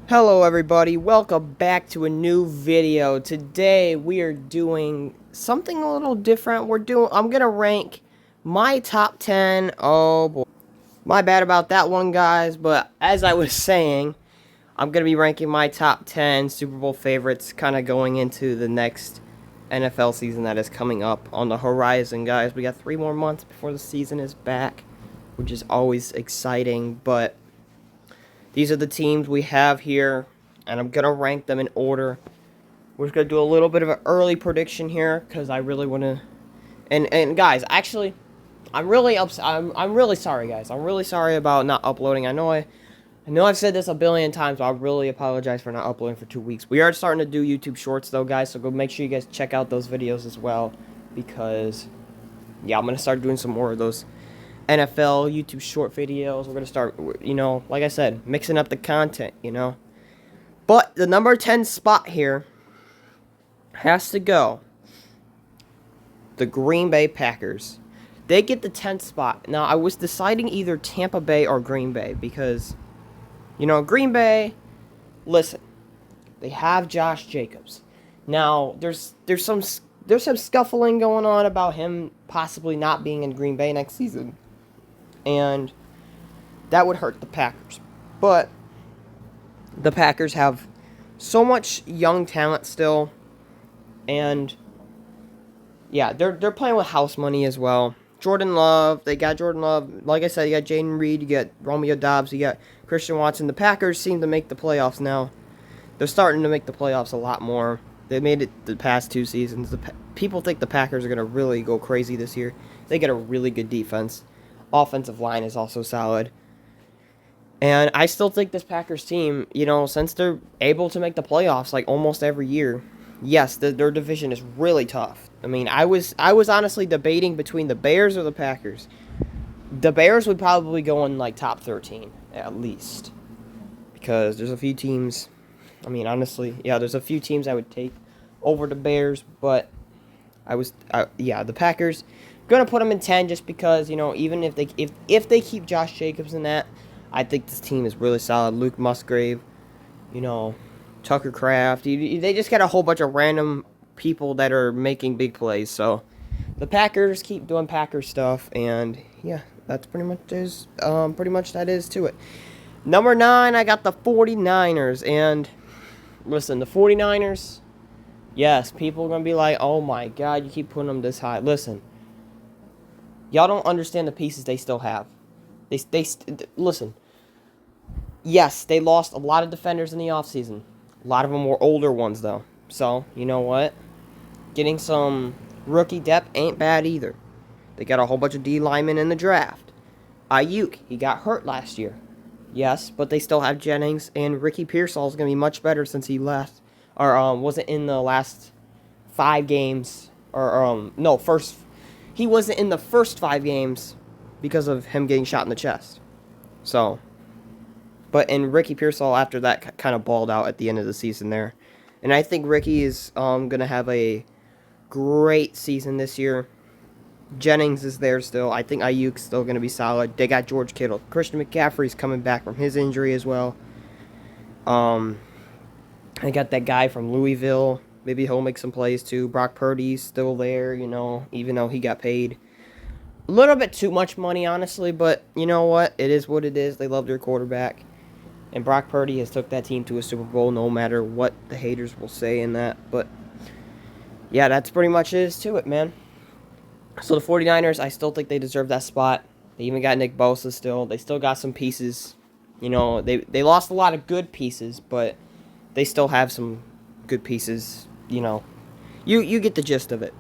Hello everybody, welcome back to a new video. Today we are doing something a little different. I'm gonna rank my top 10. Oh boy. My bad about that one, guys, but as I was saying, I'm gonna be ranking my top 10 Super Bowl favorites kinda going into the next NFL season that is coming up on the horizon, guys. We got 3 more months before the season is back, which is always exciting, but these are the teams we have here, and I'm going to rank them in order. We're just going to do a little bit of an early prediction here, because I really want to... And guys, actually, I'm really upset. I'm really sorry, guys. I'm really sorry about not uploading. I know I've said this a billion times, but I really apologize for not uploading for 2 weeks. We are starting to do YouTube Shorts, though, guys, so go make sure you guys check out those videos as well, because, yeah, I'm going to start doing some more of those NFL, YouTube short videos. We're going to start, like I said, mixing up the content. But the number 10 spot here has to go the Green Bay Packers. They get the 10th spot. Now, I was deciding either Tampa Bay or Green Bay because, Green Bay, listen, they have Josh Jacobs. Now, there's some scuffling going on about him possibly not being in Green Bay next season. And that would hurt the Packers. But the Packers have so much young talent still, and yeah, they're playing with house money as well. Jordan Love, they got Jordan Love. Like I said, you got Jaden Reed, you got Romeo Doubs, you got Christian Watson. The Packers seem to make the playoffs now. They're starting to make the playoffs a lot more. They made it the past 2 seasons. People think the Packers are going to really go crazy this year. They get a really good defense. Offensive line is also solid. And I still think this Packers team, since they're able to make the playoffs like almost every year, yes, their division is really tough. I mean, I was honestly debating between the Bears or the Packers. The Bears would probably go in like top 13 at least, because there's a few teams. I mean, honestly, yeah, there's a few teams I would take over the Bears, but the Packers gonna put them in 10 just because, even if they keep Josh Jacobs in that, I think this team is really solid. Luke Musgrave, Tucker Kraft. They just got a whole bunch of random people that are making big plays. So the Packers keep doing Packer stuff, and yeah, that's pretty much that is to it. Number 9, I got the 49ers, and listen, the 49ers, yes, people are going to be like, oh my God, you keep putting them this high. Listen, y'all don't understand the pieces they still have. Listen, yes, they lost a lot of defenders in the offseason. A lot of them were older ones, though. So, you know what? Getting some rookie depth ain't bad either. They got a whole bunch of D linemen in the draft. Ayuk, he got hurt last year. Yes, but they still have Jennings, and Ricky Pearsall is going to be much better since he left, or wasn't in the last 5 games, he wasn't in the first 5 games because of him getting shot in the chest. So, and Ricky Pearsall after that kind of balled out at the end of the season there. And I think Ricky is going to have a great season this year. Jennings is there still. I think Ayuk's still going to be solid. They got George Kittle. Christian McCaffrey's coming back from his injury as well. They got that guy from Louisville. Maybe he'll make some plays too. Brock Purdy's still there, even though he got paid a little bit too much money, honestly. But you know what? It is what it is. They love their quarterback. And Brock Purdy has took that team to a Super Bowl no matter what the haters will say in that. But yeah, that's pretty much it is to it, man. So the 49ers, I still think they deserve that spot. They even got Nick Bosa still. They still got some pieces. They lost a lot of good pieces, but they still have some good pieces. You get the gist of it.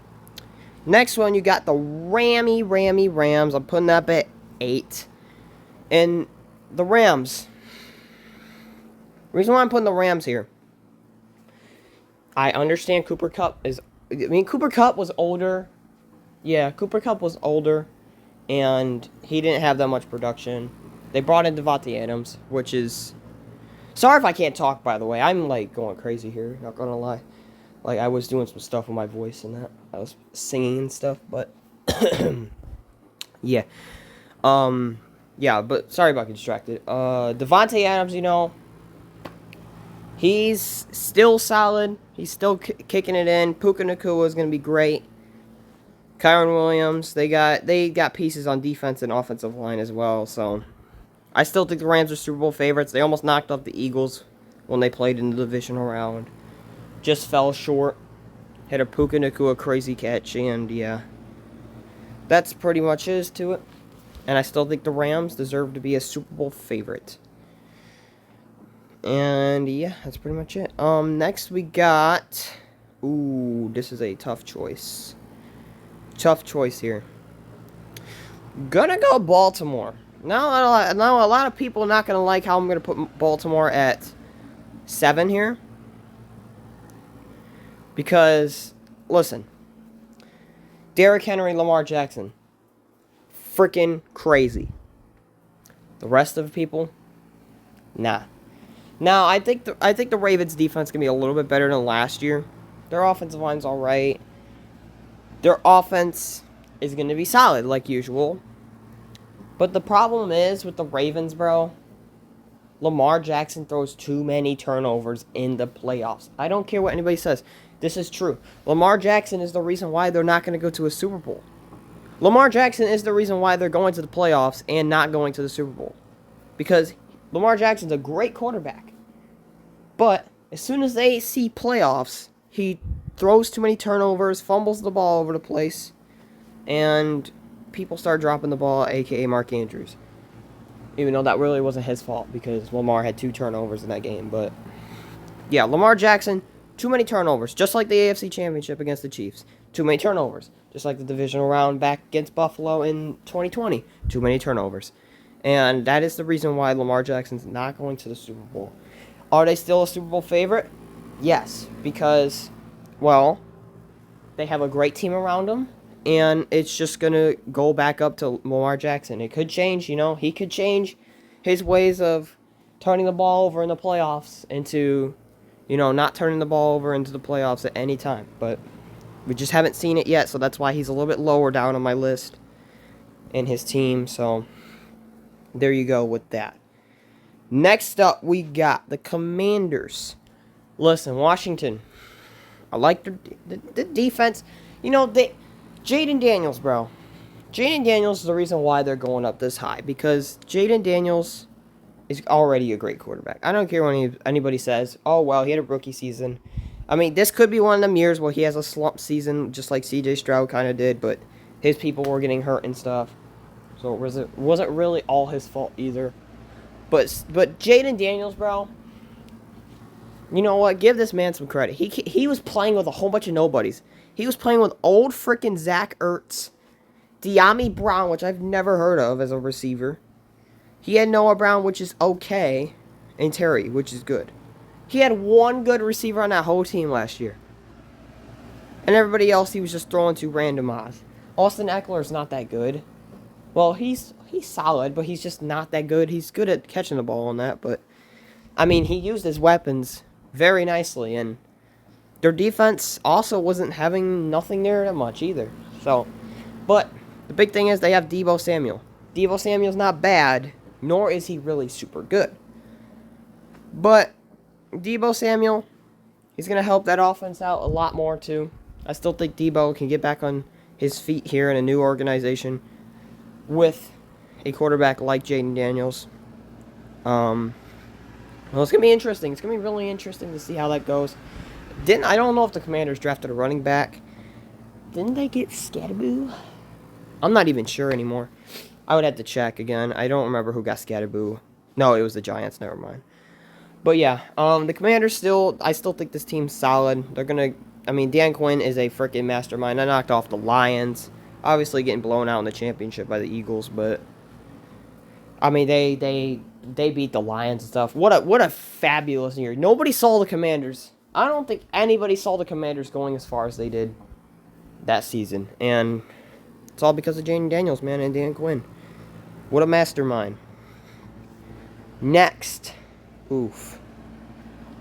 Next one, you got the Rams. I'm putting up at 8. And the Rams. Reason why I'm putting the Rams here. I understand Cooper Kupp was older. Yeah, Cooper Kupp was older, and he didn't have that much production. They brought in Devontae Adams, which is... Sorry if I can't talk, by the way. I'm, going crazy here, not gonna lie. I was doing some stuff with my voice and that. I was singing and stuff, but... yeah. Yeah, but sorry about getting distracted. Devontae Adams, He's still solid. He's still kicking it in. Puka Nacua is going to be great. Kyron Williams, they got pieces on defense and offensive line as well. So I still think the Rams are Super Bowl favorites. They almost knocked off the Eagles when they played in the divisional round. Just fell short. Hit a Puka Nacua crazy catch, and yeah, that's pretty much it to it. And I still think the Rams deserve to be a Super Bowl favorite. And yeah, that's pretty much it. Next we got, ooh, this is a tough choice. Tough choice here. Gonna go Baltimore. Now a lot of people are not gonna like how I'm gonna put Baltimore at 7 here. Because, listen, Derrick Henry, Lamar Jackson, freaking crazy. The rest of the people, nah. Now, I think the Ravens' defense can be a little bit better than last year. Their offensive line's all right. Their offense is going to be solid, like usual. But the problem is with the Ravens, bro, Lamar Jackson throws too many turnovers in the playoffs. I don't care what anybody says. This is true. Lamar Jackson is the reason why they're not going to go to a Super Bowl. Lamar Jackson is the reason why they're going to the playoffs and not going to the Super Bowl. Because Lamar Jackson's a great quarterback. But as soon as they see playoffs, he throws too many turnovers, fumbles the ball over the place, and people start dropping the ball, a.k.a. Mark Andrews. Even though that really wasn't his fault because Lamar had 2 turnovers in that game. But yeah, Lamar Jackson, too many turnovers. Just like the AFC Championship against the Chiefs. Too many turnovers. Just like the divisional round back against Buffalo in 2020. Too many turnovers. And that is the reason why Lamar Jackson's not going to the Super Bowl. Are they still a Super Bowl favorite? Yes. Because, well, they have a great team around them. And it's just going to go back up to Lamar Jackson. It could change, you know. He could change his ways of turning the ball over in the playoffs into, you know, not turning the ball over into the playoffs at any time. But we just haven't seen it yet, so that's why he's a little bit lower down on my list in his team. So there you go with that. Next up, we got the Commanders. Listen, Washington, I like the defense. You know, Jayden Daniels, bro. Jayden Daniels is the reason why they're going up this high. Because Jayden Daniels is already a great quarterback. I don't care what anybody says. Oh, well, he had a rookie season. I mean, this could be one of them years where he has a slump season, just like C.J. Stroud kind of did. But his people were getting hurt and stuff. So it wasn't really all his fault either. But Jayden Daniels, bro, you know what? Give this man some credit. He was playing with a whole bunch of nobodies. He was playing with old freaking Zach Ertz, De'Ami Brown, which I've never heard of as a receiver. He had Noah Brown, which is okay, and Terry, which is good. He had one good receiver on that whole team last year. And everybody else he was just throwing to random odds. Austin Eckler's not that good. Well, he's solid, but he's just not that good. He's good at catching the ball on that, but I mean, he used his weapons very nicely, and their defense also wasn't having nothing there that much either. So, but the big thing is they have Deebo Samuel. Deebo Samuel's not bad, nor is he really super good. But Deebo Samuel, he's going to help that offense out a lot more too. I still think Deebo can get back on his feet here in a new organization with a quarterback like Jayden Daniels. Well, it's going to be interesting. It's going to be really interesting to see how that goes. I don't know if the Commanders drafted a running back. Didn't they get Scatterboo? I'm not even sure anymore. I would have to check again. I don't remember who got Scatterboo. No, it was the Giants. Never mind. But yeah, the Commanders I still think this team's solid. They're going to, I mean, Dan Quinn is a freaking mastermind. I knocked off the Lions. Obviously getting blown out in the championship by the Eagles, but I mean, they beat the Lions and stuff. What a fabulous year. Nobody saw the Commanders. I don't think anybody saw the Commanders going as far as they did that season. And it's all because of Jayden Daniels, man, and Dan Quinn. What a mastermind. Next. Oof.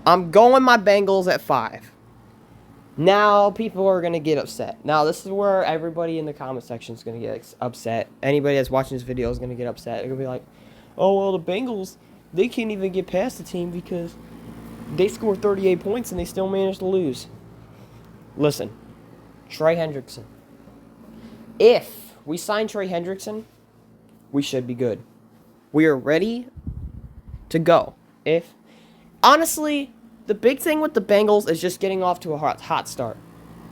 I'm going my Bengals at 5. Now people are going to get upset. Now this is where everybody in the comment section is going to get upset. Anybody that's watching this video is going to get upset. They're going to be like, oh, well, the Bengals, they can't even get past the team because They scored 38 points and they still managed to lose. Listen, Trey Hendrickson. If we sign Trey Hendrickson, we should be good. We are ready to go. Honestly, the big thing with the Bengals is just getting off to a hot start.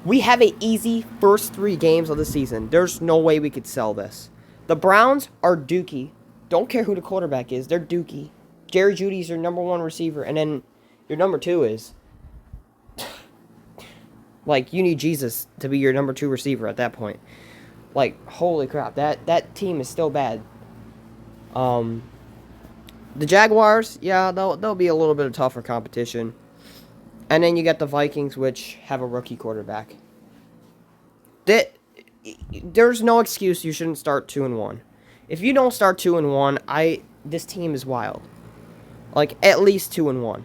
We have an easy first 3 games of the season. There's no way we could sell this. The Browns are dookie. Don't care who the quarterback is. They're dookie. Jerry Jeudy's your number 1 receiver. And then your number 2 is... like, you need Jesus to be your number 2 receiver at that point. Like, holy crap. That team is still bad. The Jaguars, yeah, they'll be a little bit of tougher competition. And then you got the Vikings, which have a rookie quarterback. There's no excuse you shouldn't start 2-1. If you don't start 2-1, this team is wild. Like, at least 2-1.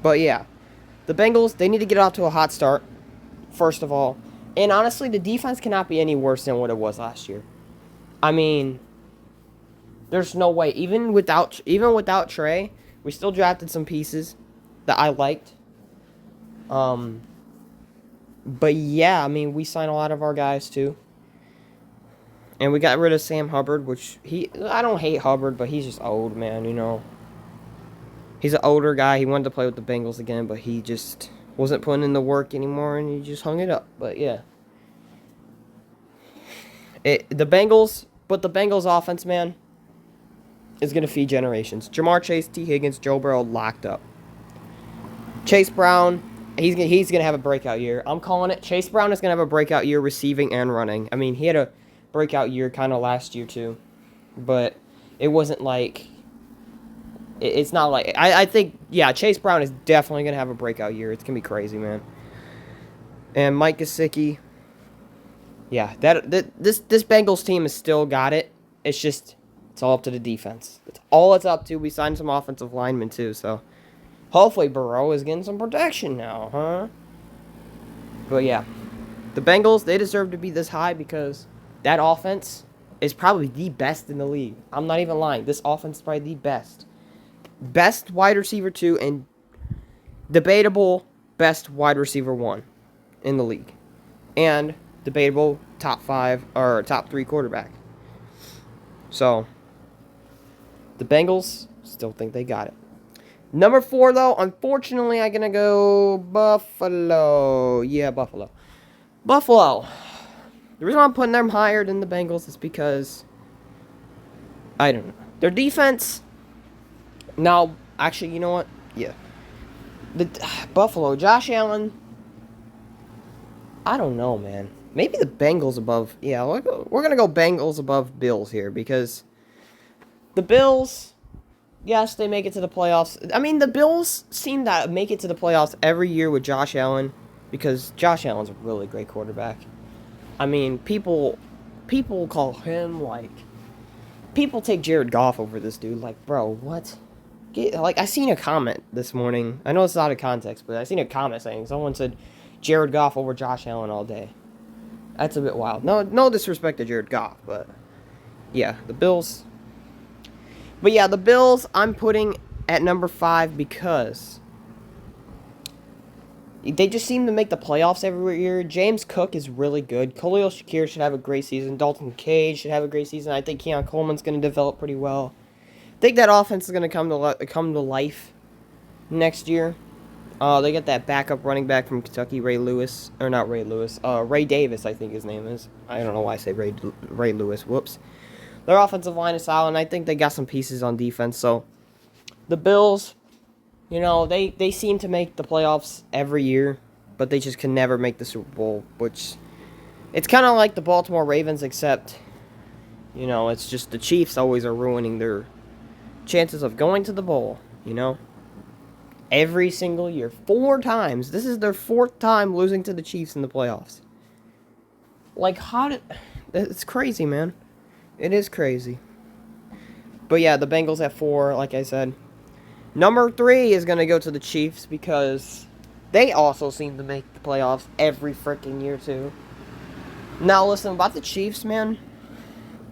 But yeah, the Bengals, they need to get off to a hot start, first of all. And honestly, the defense cannot be any worse than what it was last year. I mean, there's no way. Even without Trey, we still drafted some pieces that I liked. But yeah, I mean, we signed a lot of our guys too. And we got rid of Sam Hubbard, which I don't hate Hubbard, but he's just old, man, you know. He's an older guy. He wanted to play with the Bengals again, but he just wasn't putting in the work anymore, and he just hung it up. But yeah. The Bengals offense, man, is going to feed generations. Jamar Chase, T. Higgins, Joe Burrow locked up. Chase Brown, he's gonna have a breakout year. I'm calling it. Chase Brown is gonna have a breakout year receiving and running. I mean, he had a breakout year kind of last year too, but it wasn't like. It's not like I think Chase Brown is definitely gonna have a breakout year. It's gonna be crazy, man. And Mike Gesicki, this Bengals team has still got it. It's all up to the defense. That's all it's up to. We signed some offensive linemen too, so. Hopefully Burrow is getting some protection now, huh? But yeah, the Bengals, they deserve to be this high because that offense is probably the best in the league. I'm not even lying. This offense is probably the best. Best wide receiver 2 and debatable best wide receiver 1 in the league. And debatable top 5 or top 3 quarterback. So, the Bengals still think they got it. Number 4, though, unfortunately, I'm going to go Buffalo. Yeah, Buffalo. Buffalo. The reason why I'm putting them higher than the Bengals is because, I don't know. Their defense, now, actually, you know what? Yeah. Buffalo, Josh Allen, I don't know, man. Maybe the Bengals above, yeah, we're going to go Bengals above Bills here because the Bills... Yes, they make it to the playoffs. I mean, the Bills seem to make it to the playoffs every year with Josh Allen because Josh Allen's a really great quarterback. I mean, people call him, like... People take Jared Goff over this dude. Like, bro, what? I seen a comment this morning. I know it's out of context, but I seen a comment saying someone said Jared Goff over Josh Allen all day. That's a bit wild. No disrespect to Jared Goff, but... Yeah, the Bills... But yeah, the Bills I'm putting at number 5 because they just seem to make the playoffs every year. James Cook is really good. Khalil Shakir should have a great season. Dalton Cage should have a great season. I think Keon Coleman's going to develop pretty well. I think that offense is going to come to life next year. They got that backup running back from Kentucky, Ray Davis, I think his name is. I don't know why I say Ray Lewis. Whoops. Their offensive line is solid, and I think they got some pieces on defense. So, the Bills, you know, they seem to make the playoffs every year, but they just can never make the Super Bowl, which it's kind of like the Baltimore Ravens, except, you know, it's just the Chiefs always are ruining their chances of going to the bowl, you know? Every single year. 4 times. This is their 4th time losing to the Chiefs in the playoffs. Like, it's crazy, man. It is crazy. But yeah, the Bengals at 4, like I said. Number 3 is going to go to the Chiefs because they also seem to make the playoffs every freaking year too. Now listen, about the Chiefs, man.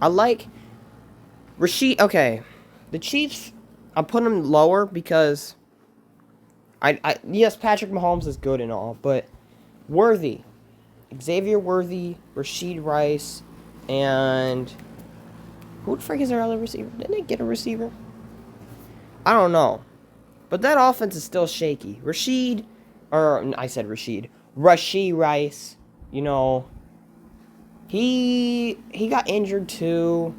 I like Rashid. Okay, the Chiefs, I'm putting them lower because Yes, Patrick Mahomes is good and all, but Worthy, Xavier Worthy, Rashid Rice, and who the frick is their other receiver? Didn't they get a receiver? I don't know. But that offense is still shaky. Rashid Rice, you know, he got injured too.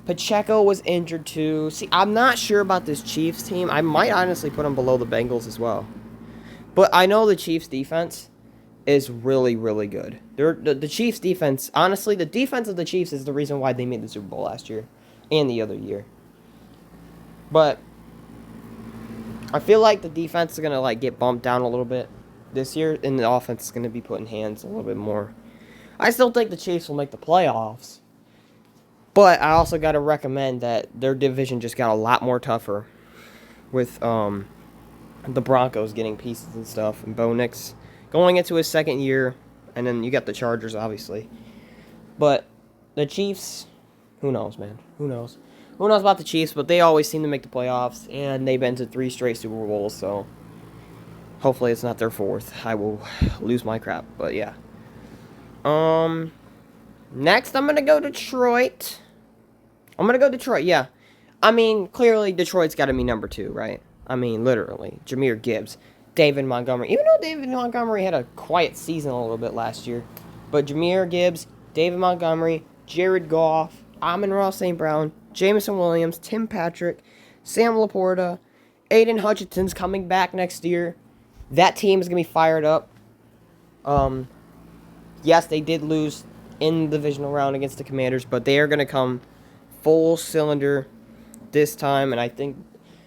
Pacheco was injured too. See, I'm not sure about this Chiefs team. I might honestly put them below the Bengals as well. But I know the Chiefs defense is really, really good. The Chiefs defense, honestly, the defense of the Chiefs is the reason why they made the Super Bowl last year and the other year. But I feel like the defense is going to like get bumped down a little bit this year, and the offense is going to be put in hands a little bit more. I still think the Chiefs will make the playoffs. But I also got to recommend that their division just got a lot more tougher with the Broncos getting pieces and stuff, and Bo Nix going into his second year, and then you got the Chargers, obviously. But the Chiefs, who knows, man? Who knows? Who knows about the Chiefs, but they always seem to make the playoffs, and they've been to 3 straight Super Bowls, so hopefully it's not their 4th. I will lose my crap, but yeah. Next, I'm going to go Detroit. Yeah. I mean, clearly Detroit's got to be number 2, right? I mean, literally. Jahmyr Gibbs, David Montgomery. Even though David Montgomery had a quiet season a little bit last year. But Jahmyr Gibbs, David Montgomery, Jared Goff, Amon-Ra St. Brown, Jameson Williams, Tim Patrick, Sam Laporta, Aiden Hutchinson's coming back next year. That team is going to be fired up. Yes, they did lose in the divisional round against the Commanders, but they are going to come full cylinder this time, and I think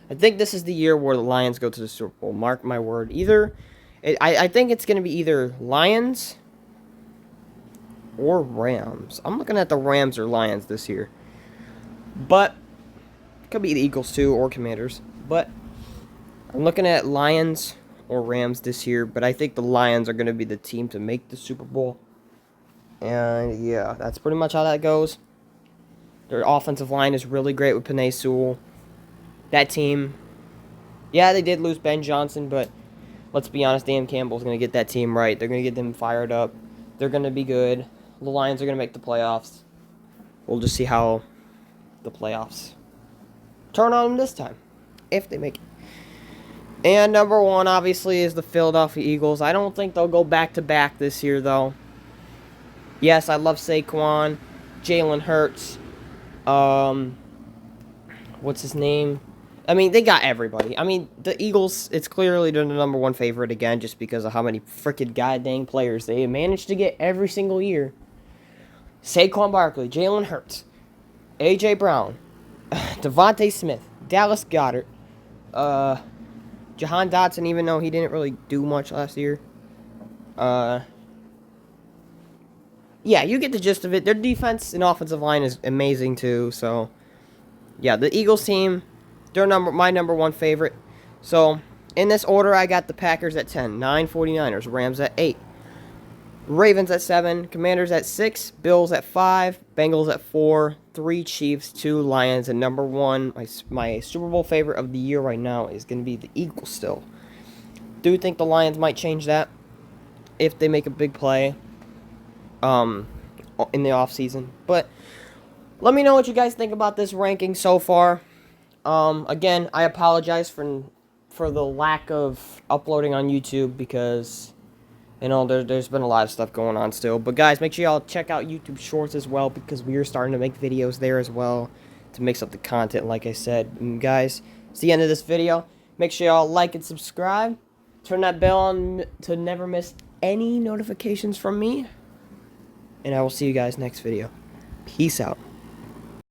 this is the year where the Lions go to the Super Bowl. Mark my word. I think it's going to be either Lions or Rams. I'm looking at the Rams or Lions this year. But it could be the Eagles too or Commanders. But I'm looking at Lions or Rams this year, but I think the Lions are going to be the team to make the Super Bowl. And yeah, that's pretty much how that goes. Their offensive line is really great with Penei Sewell. That team, yeah, they did lose Ben Johnson, but let's be honest, Dan Campbell's going to get that team right. They're going to get them fired up. They're going to be good. The Lions are going to make the playoffs. We'll just see how the playoffs turn on them this time, if they make it. And number 1, obviously, is the Philadelphia Eagles. I don't think they'll go back-to-back this year, though. Yes, I love Saquon, Jalen Hurts, what's his name? I mean, they got everybody. I mean, the Eagles, it's clearly the number 1 favorite again just because of how many freaking goddamn players they managed to get every single year. Saquon Barkley, Jalen Hurts, A.J. Brown, Devontae Smith, Dallas Goedert, Jahan Dotson, even though he didn't really do much last year. Yeah, you get the gist of it. Their defense and offensive line is amazing too. So, yeah, the Eagles team, they're my number 1 favorite. So, in this order, I got the Packers at 10, 9 49ers, Rams at 8, Ravens at 7, Commanders at 6, Bills at 5, Bengals at 4, 3 Chiefs, 2 Lions, and number 1, my Super Bowl favorite of the year right now is going to be the Eagles still. Do think the Lions might change that if they make a big play in the offseason. But let me know what you guys think about this ranking so far. Again, I apologize for the lack of uploading on YouTube because, you know, there's been a lot of stuff going on still. But guys, make sure y'all check out YouTube Shorts as well because we are starting to make videos there as well to mix up the content, like I said. And guys, it's the end of this video. Make sure y'all like and subscribe. Turn that bell on to never miss any notifications from me. And I will see you guys next video. Peace out.